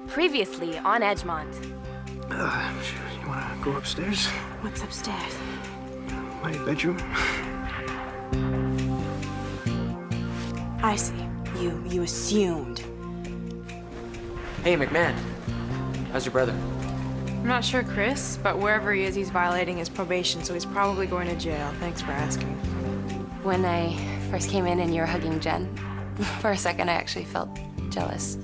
Previously on Edgemont. You wanna go upstairs? What's upstairs? My bedroom. I see. You assumed. Hey, McMahon. How's your brother? I'm not sure, Chris, but wherever he is, he's violating his probation, so he's probably going to jail. Thanks for asking. When I first came in and you were hugging Jen, for a second I actually felt jealous.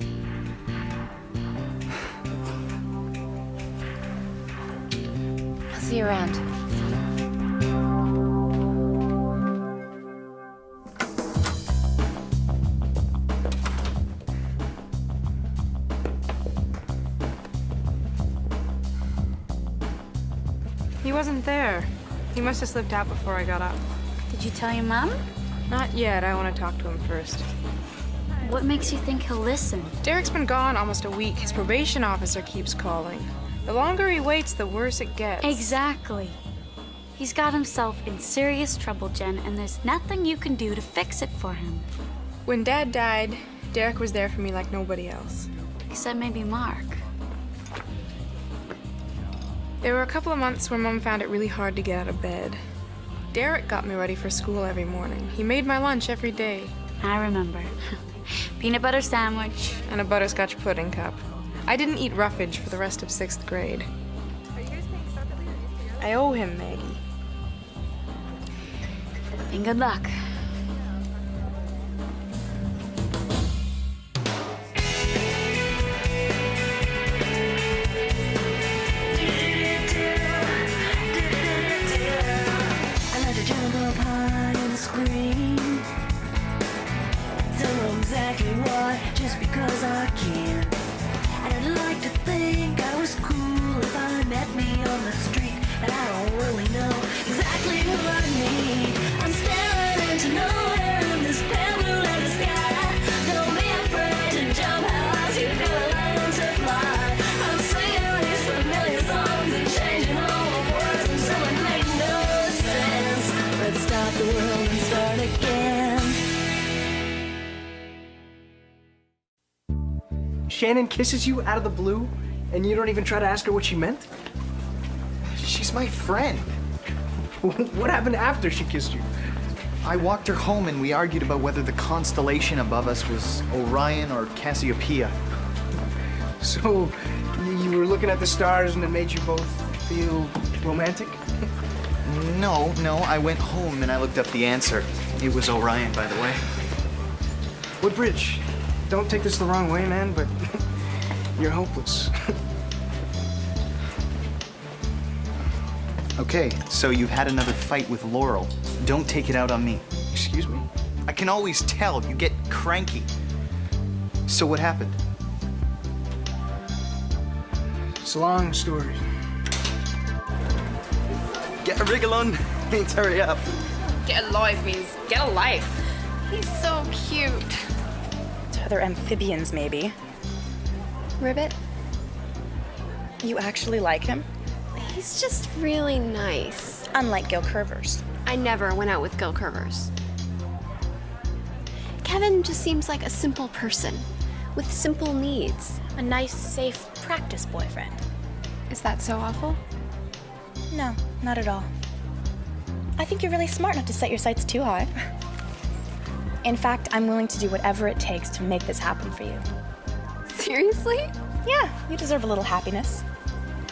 I'll see you around. He wasn't there. He must have slipped out before I got up. Did you tell your mom? Not yet. I want to talk to him first. What makes you think he'll listen? Derek's been gone almost a week. His probation officer keeps calling. The longer he waits, the worse it gets. Exactly. He's got himself in serious trouble, Jen, and there's nothing you can do to fix it for him. When Dad died, Derek was there for me like nobody else. Except maybe Mark. There were a couple of months where Mom found it really hard to get out of bed. Derek got me ready for school every morning. He made my lunch every day. I remember. Peanut butter sandwich. And a butterscotch pudding cup. I didn't eat roughage for the rest of 6th grade. I owe him, Maggie. And good luck. Just because I can. And I'd like to think I was cool if I met me on the street. But I don't really know exactly who I need. I'm staring into nowhere in this pale blue letter sky. Don't be afraid to jump out as you go learn to fly. I'm singing these familiar songs and changing all the words until it makes no sense. Let's stop the world and start again. Shannon kisses you out of the blue, and you don't even try to ask her what she meant? She's my friend. What happened after she kissed you? I walked her home and we argued about whether the constellation above us was Orion or Cassiopeia. So, you were looking at the stars and it made you both feel romantic? No, I went home and I looked up the answer. It was Orion, by the way. What bridge? Don't take this the wrong way, man, but you're hopeless. Okay, so you've had another fight with Laurel. Don't take it out on me. Excuse me? I can always tell you get cranky. So what happened? It's a long story. Get a wriggle on. Means hurry up. Get alive means get a life. He's so cute. To other amphibians, maybe. Ribbit? You actually like him? He's just really nice. Unlike Gil Curvers. I never went out with Gil Curvers. Kevin just seems like a simple person with simple needs. A nice, safe practice boyfriend. Is that so awful? No, not at all. I think you're really smart not to set your sights too high. In fact, I'm willing to do whatever it takes to make this happen for you. Seriously? Yeah, you deserve a little happiness.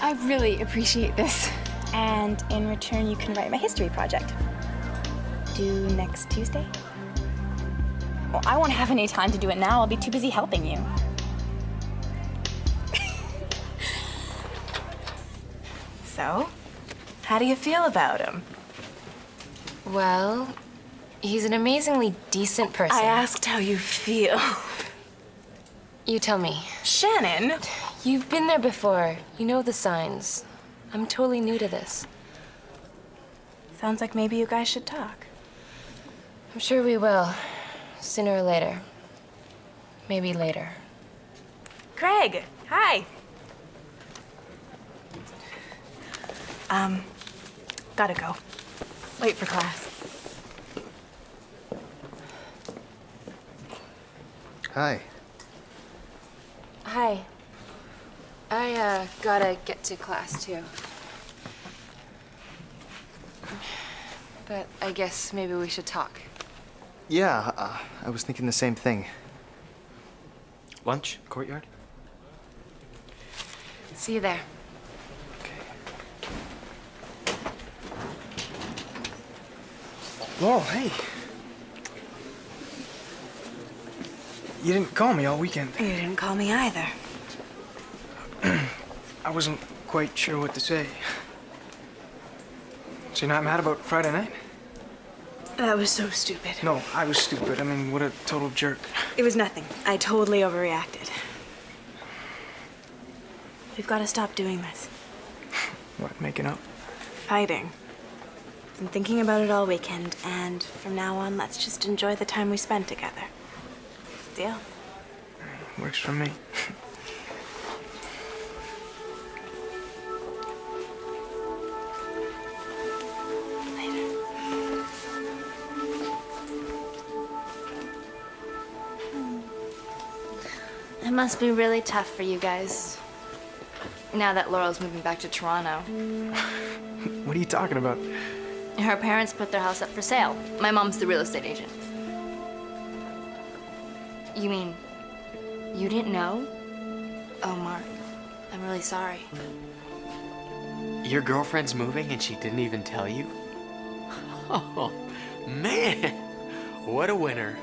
I really appreciate this. And in return, you can write my history project. Due next Tuesday? Well, I won't have any time to do it now. I'll be too busy helping you. So, how do you feel about him? Well, he's an amazingly decent person. I asked how you feel. You tell me. Shannon! You've been there before. You know the signs. I'm totally new to this. Sounds like maybe you guys should talk. I'm sure we will. Sooner or later. Maybe later. Craig, hi. Gotta go. Late for class. Hi. Hi. I gotta get to class too. But I guess maybe we should talk. Yeah, I was thinking the same thing. Lunch? Courtyard? See you there. Laurel, hey. You didn't call me all weekend. You didn't call me either. I wasn't quite sure what to say. So you're not mad about Friday night? That was so stupid. No, I was stupid. I mean, what a total jerk. It was nothing. I totally overreacted. We've got to stop doing this. What, making up? Fighting. Been thinking about it all weekend, and from now on, let's just enjoy the time we spend together. Deal? Works for me. It must be really tough for you guys. Now that Laurel's moving back to Toronto. What are you talking about? Her parents put their house up for sale. My mom's the real estate agent. You mean, you didn't know? Oh, Mark, I'm really sorry. Your girlfriend's moving and she didn't even tell you? Oh, man. What a winner.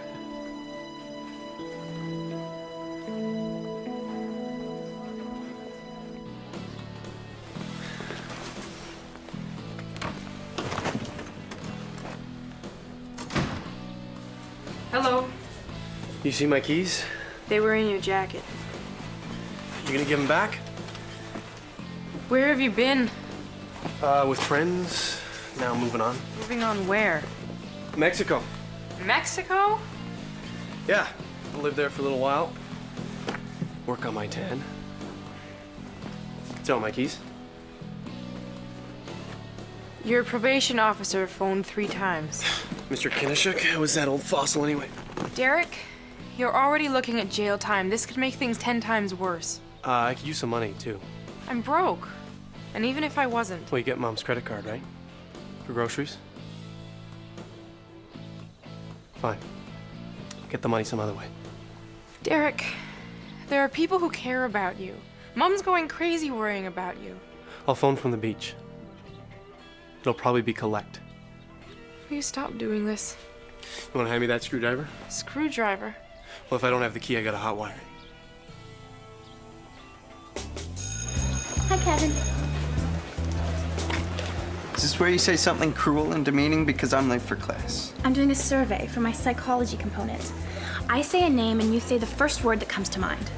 Hello. You see my keys? They were in your jacket. You gonna give them back? Where have you been? With friends. Now moving on. Moving on where? Mexico. Mexico? Yeah, I'll live there for a little while. Work on my tan. So, my keys? Your probation officer phoned 3 times. Mr. Kinishuk? Who was that old fossil anyway? Derek, you're already looking at jail time. This could make things 10 times worse. I could use some money, too. I'm broke. And even if I wasn't. Well, you get Mom's credit card, right? For groceries? Fine. Get the money some other way. Derek, there are people who care about you. Mom's going crazy worrying about you. I'll phone from the beach. It'll probably be collect. Will you stop doing this? You wanna hand me that screwdriver? Screwdriver? Well, if I don't have the key, I got a hot wire. Hi, Kevin. Is this where you say something cruel and demeaning because I'm late for class? I'm doing a survey for my psychology component. I say a name and you say the first word that comes to mind.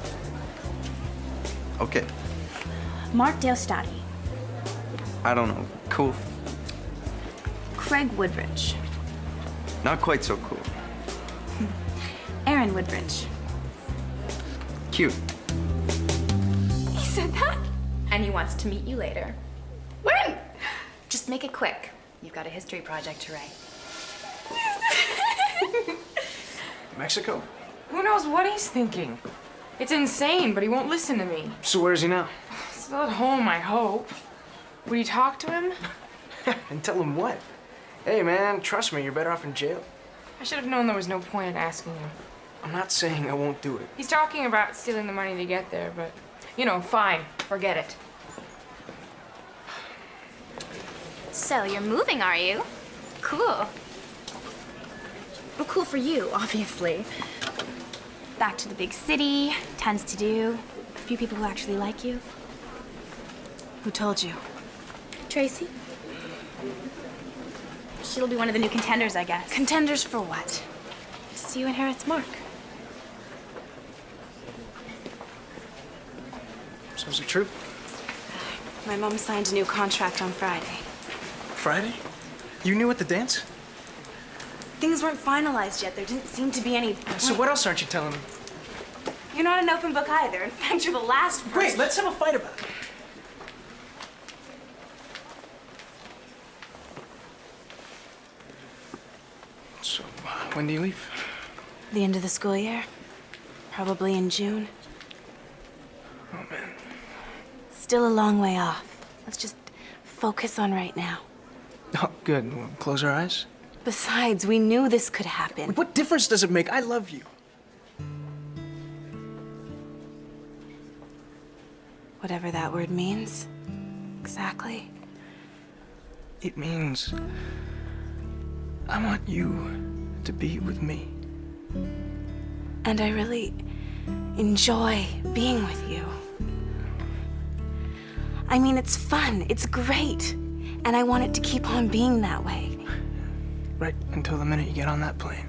Okay. Mark Deostati. I don't know. Cool. Craig Woodbridge. Not quite so cool. Erin Woodbridge. Cute. He said that? And he wants to meet you later. When? Just make it quick. You've got a history project to write. Mexico? Who knows what he's thinking? It's insane, but he won't listen to me. So where is he now? Still at home, I hope. Would you talk to him? And tell him what? Hey, man, trust me, you're better off in jail. I should have known there was no point in asking him. I'm not saying I won't do it. He's talking about stealing the money to get there, but, you know, fine. Forget it. So, you're moving, are you? Cool. Well, cool for you, obviously. Back to the big city, tons to do. A few people who actually like you. Who told you? Tracy. She'll be one of the new contenders, I guess. Contenders for what? To see who inherits Mark. So is it true? My mom signed a new contract on Friday. Friday? You knew at the dance? Things weren't finalized yet. There didn't seem to be any point. So what else aren't you telling me? You're not an open book either. In fact, you're the last person. Great, let's have a fight about it. So, when do you leave? The end of the school year. Probably in June. Oh, man. still a long way off. Let's just focus on right now. Oh, good. We'll close our eyes. Besides, we knew this could happen. What difference does it make? I love you. Whatever that word means. Exactly. It means I want you to be with me. And I really enjoy being with you. I mean, it's fun, it's great, and I want it to keep on being that way. Right until the minute you get on that plane.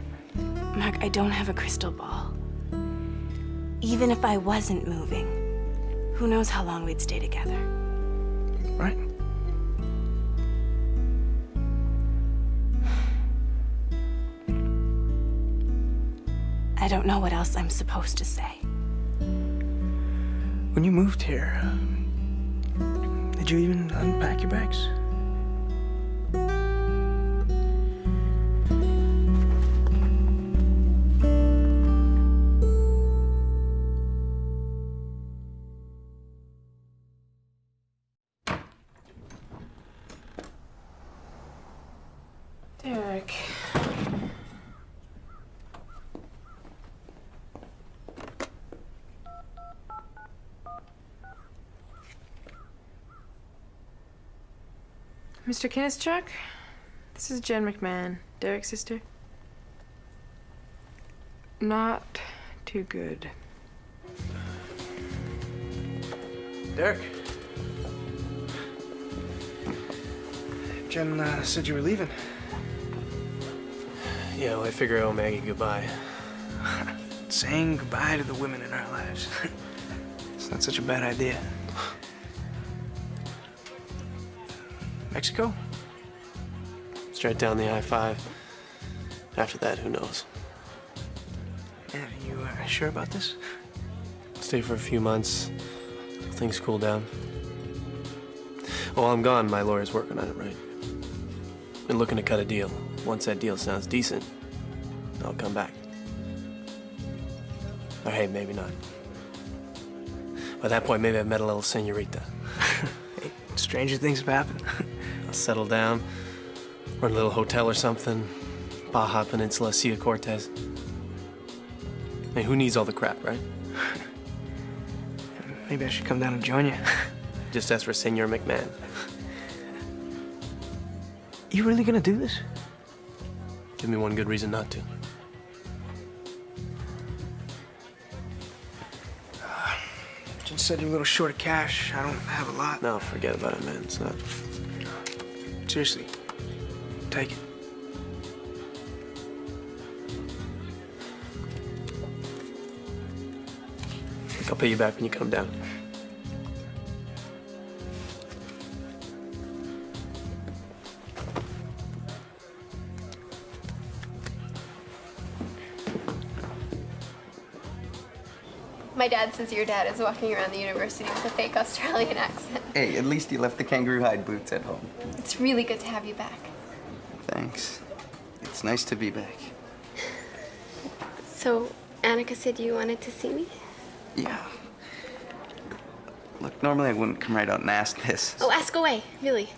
Mark, I don't have a crystal ball. Even if I wasn't moving, who knows how long we'd stay together. Right. I don't know what else I'm supposed to say. When you moved here, did you even unpack your bags? Derek. Mr. Kinnistruck, this is Jen McMahon, Derek's sister. Not too good. Derek. Jen said you were leaving. Yeah, well, I figure I owe Maggie goodbye. Saying goodbye to the women in our lives. It's not such a bad idea. Mexico? Straight down the I-5. After that, who knows? Yeah, you sure about this? Stay for a few months. Till things cool down. While I'm gone, my lawyer's working on it, right? Been looking to cut a deal. Once that deal sounds decent, I'll come back. Or hey, maybe not. By that point, maybe I've met a little senorita. Hey, stranger things have happened. I'll settle down, run a little hotel or something, Baja Peninsula, Sea of Cortez. I mean, who needs all the crap, right? Maybe I should come down and join you. Just ask for Senor McMahon. You really gonna do this? Give me one good reason not to. Jen said you're a little short of cash. I don't have a lot. No, forget about it, man. It's not. Seriously, take it. I'll pay you back when you come down. My dad says your dad is walking around the university with a fake Australian accent. Hey, at least you left the kangaroo hide boots at home. It's really good to have you back. Thanks. It's nice to be back. So, Annika said you wanted to see me? Yeah. Look, normally I wouldn't come right out and ask this. Oh, ask away, really.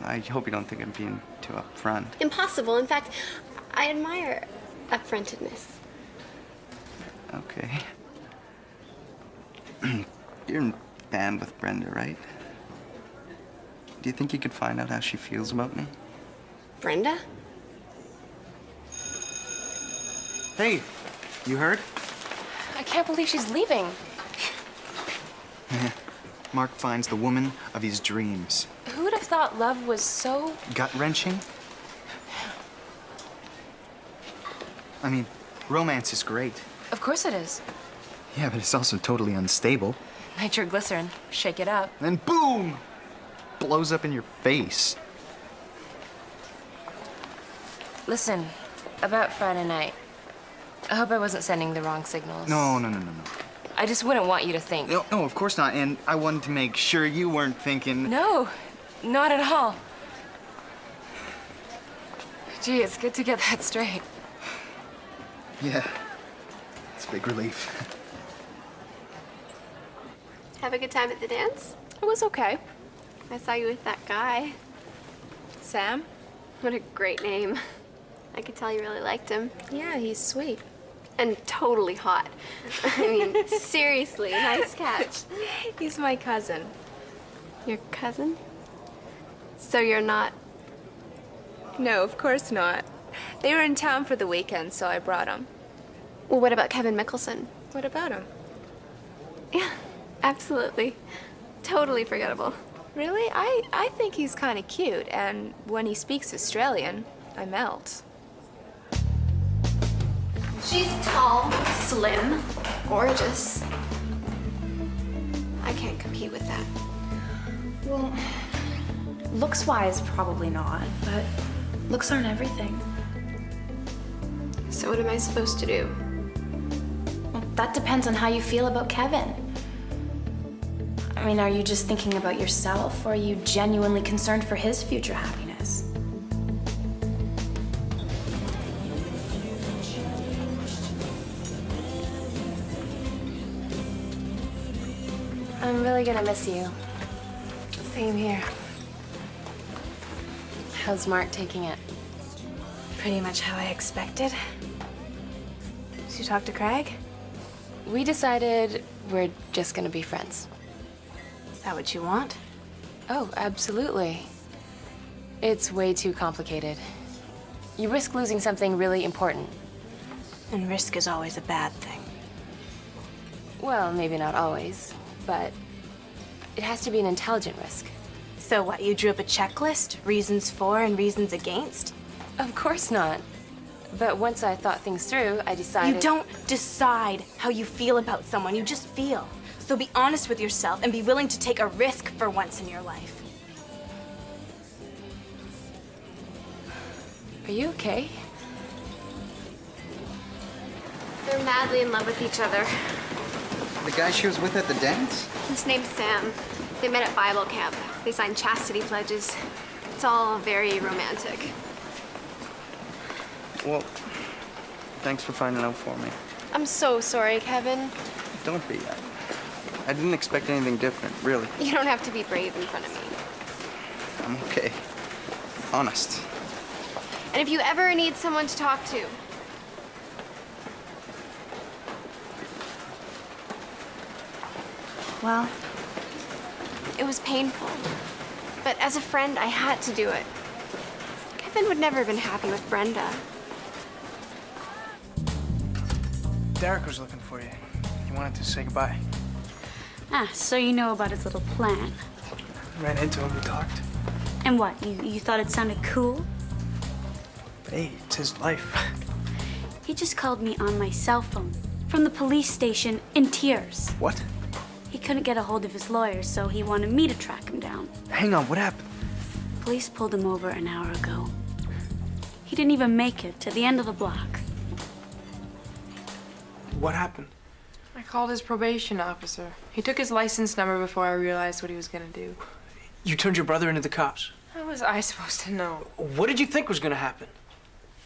I hope you don't think I'm being too upfront. Impossible. In fact, I admire upfrontedness. Okay. You're in band with Brenda, right? Do you think you could find out how she feels about me? Brenda? Hey, you heard? I can't believe she's leaving. Mark finds the woman of his dreams. Who would have thought love was so... Gut-wrenching? I mean, romance is great. Of course it is. Yeah, but it's also totally unstable. Nitroglycerin. Shake it up. Then boom! Blows up in your face. Listen, about Friday night. I hope I wasn't sending the wrong signals. No. I just wouldn't want you to think. No, of course not. And I wanted to make sure you weren't thinking... No, not at all. Gee, it's good to get that straight. Yeah, it's a big relief. Have a good time at the dance? It was okay. I saw you with that guy. Sam? What a great name. I could tell you really liked him. Yeah, he's sweet. And totally hot. I mean, seriously, nice catch. He's my cousin. Your cousin? So you're not... No, of course not. They were in town for the weekend, so I brought them. Well, what about Kevin Mickelson? What about him? Yeah, absolutely. Totally forgettable. Really? I think he's kind of cute, and when he speaks Australian, I melt. She's tall, slim, gorgeous. I can't compete with that. Well, looks-wise, probably not, but looks aren't everything. So what am I supposed to do? Well, that depends on how you feel about Kevin. I mean, are you just thinking about yourself, or are you genuinely concerned for his future happiness? I'm really gonna miss you. Same here. How's Mark taking it? Pretty much how I expected. Did you talk to Craig? We decided we're just gonna be friends. Is that what you want? Oh, absolutely. It's way too complicated. You risk losing something really important. And risk is always a bad thing. Well, maybe not always, but it has to be an intelligent risk. So what, you drew up a checklist? Reasons for and reasons against? Of course not. But once I thought things through, I decided... You don't decide how you feel about someone, you just feel. So be honest with yourself and be willing to take a risk for once in your life. Are you okay? They're madly in love with each other. The guy she was with at the dance? His name's Sam. They met at Bible camp. They signed chastity pledges. It's all very romantic. Well, thanks for finding out for me. I'm so sorry, Kevin. Don't be. I didn't expect anything different, really. You don't have to be brave in front of me. I'm okay. Honest. And if you ever need someone to talk to, well, it was painful. But as a friend, I had to do it. Kevin would never have been happy with Brenda. Derek was looking for you. He wanted to say goodbye. Ah, so you know about his little plan. Ran into him, we talked. And what, you thought it sounded cool? Hey, it's his life. He just called me on my cell phone from the police station in tears. What? He couldn't get a hold of his lawyer, so he wanted me to track him down. Hang on, what happened? Police pulled him over an hour ago. He didn't even make it to the end of the block. What happened? I called his probation officer. He took his license number before I realized what he was gonna do. You turned your brother into the cops. How was I supposed to know? What did you think was gonna happen?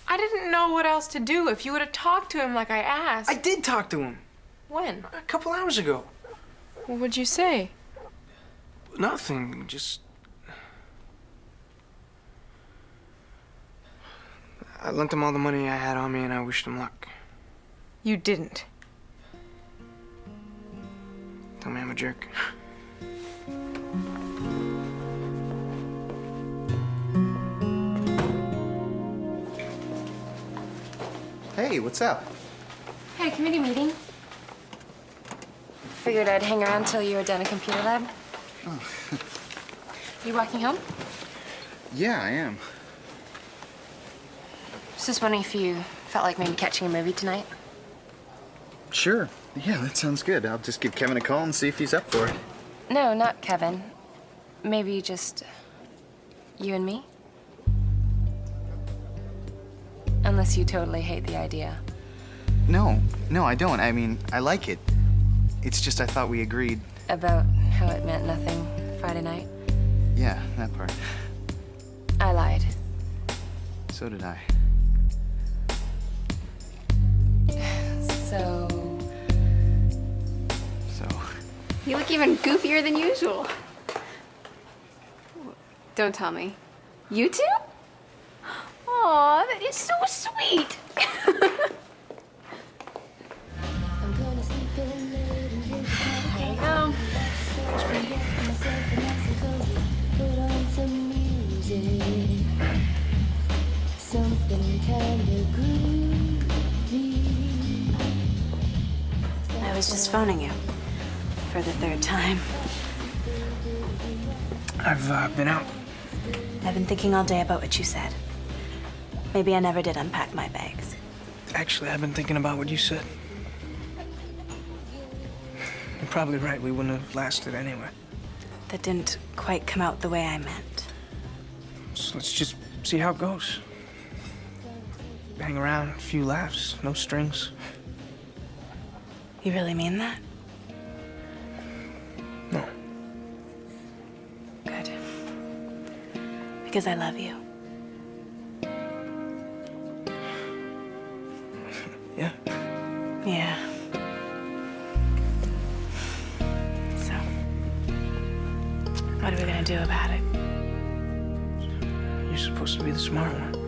I didn't know what else to do. If you would have talked to him like I asked. I did talk to him. When? A couple hours ago. What would you say? Nothing, just... I lent him all the money I had on me and I wished him luck. You didn't. Tell me I'm a jerk. Hey, what's up? Had a committee meeting. Figured I'd hang around till you were done at computer lab. Oh. You walking home? Yeah, I am. Just wondering if you felt like maybe catching a movie tonight. Sure. Yeah, that sounds good. I'll just give Kevin a call and see if he's up for it. No, not Kevin. Maybe just you and me? Unless you totally hate the idea. No, I don't. I mean, I like it. It's just I thought we agreed. About how it meant nothing Friday night? Yeah, that part. I lied. So did I. So... You look even goofier than usual. Don't tell me. You two? Aw, that is so sweet. Here you go. I was just phoning you for the third time. I've been out. I've been thinking all day about what you said. Maybe I never did unpack my bags. Actually, I've been thinking about what you said. You're probably right. We wouldn't have lasted anyway. That didn't quite come out the way I meant. So let's just see how it goes. Hang around, a few laughs, no strings. You really mean that? No. Good. Because I love you. Yeah? Yeah. So, what are we gonna do about it? You're supposed to be the smart one.